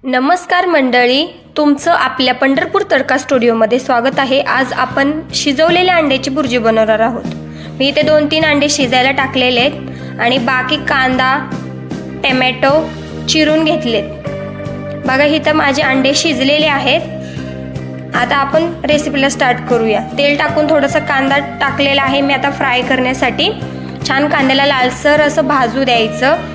नमस्कार मंडळी, तुमचं आपल्या पंढरपूर तडका स्टुडिओमध्ये स्वागत आहे। आज आपण शिजवलेल्या अंड्याची भुर्जी बनवणार आहोत। मी इथे 2-3 अंडे शिजायला टाकलेले आहेत आणि बाकी कांदा टोमॅटो चिरून घेतलेत। बघा इथं माझे अंडे शिजलेले आहेत। आता आपण रेसिपीला स्टार्ट करूया। तेल टाकून थोडासा कांदा टाकलेला आहे मी आता फ्राय करण्यासाठी। छान कांद्याला लालसर असं भाजू द्यायचं।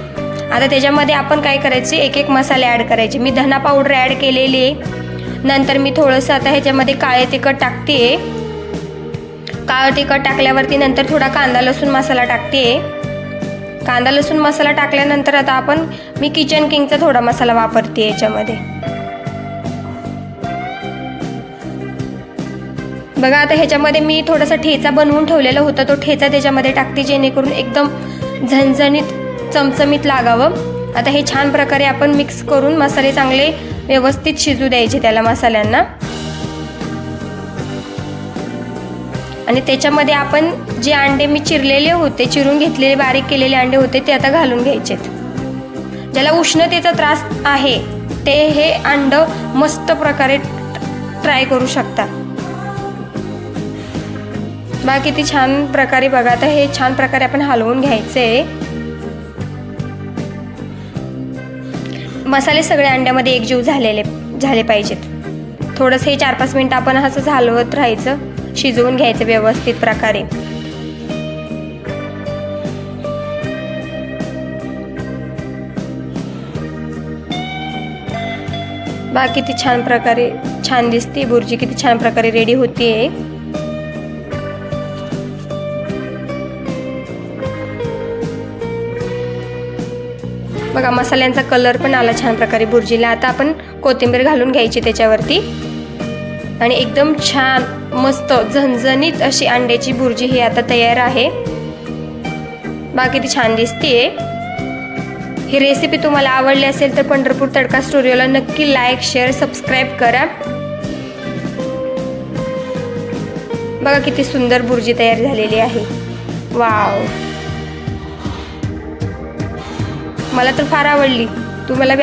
आता त्याच्यामध्ये आपण काय करायचे, एक एक मसाले ॲड करायचे। मी धना पावडर ॲड केलेली आहे। नंतर मी थोडंसं आता ह्याच्यामध्ये काळे तिखट टाकते। काळं तिखट टाकल्यावरती नंतर थोडा कांदा लसूण मसाला टाकते। कांदा लसूण मसाला टाकल्यानंतर आता आपण मी किचन किंगचा थोडा मसाला वापरते याच्यामध्ये। बघा आता ह्याच्यामध्ये मी थोडासा ठेचा बनवून ठेवलेला होता, तो ठेचा त्याच्यामध्ये टाकते जेणेकरून एकदम झणझणीत चमचमीत लागावं। आता हे छान प्रकारे आपण मिक्स करून मसाले चांगले व्यवस्थित शिजू द्यायचे त्याला मसाल्यांना। आणि त्याच्यामध्ये आपण जे अंडे मी चिरलेले होते, चिरून घेतलेले बारीक केलेले अंडे होते ते आता घालून घ्यायचेत। ज्याला उष्णतेचा त्रास आहे ते हे अंड मस्त प्रकारे ट्राय करू शकता। बाकी ती छान प्रकारे बघा आता हे छान प्रकारे आपण हलवून घ्यायचे। मसाले सगळे अंड्यामध्ये एकजीव झाले पाहिजेत। थोडंसं हे 4-5 मिनिट आपण असं हलवत राहायचं, शिजवून घ्यायचं व्यवस्थित प्रकारे। बाकी ती छान प्रकारे छान दिसते भुर्जी, किती छान प्रकारे रेडी होतीये। बघा मसाल्यांचा कलर पण आला छान प्रकारे भुर्जीला। आता आपण कोथिंबीर घालून घ्यायची त्याच्यावरती आणि एकदम छान मस्त झणझणीत अशी अंड्याची भुर्जी ही आता तयार आहे। बाकी ती छान दिसतेय। ही रेसिपी तुम्हाला आवडली असेल तर पंढरपूर तडका स्टुडिओला नक्की लाईक शेअर सबस्क्राईब करा। बघा किती सुंदर भुर्जी तयार झालेली आहे। वाव, मला तर फार आवडली। तुम्हाला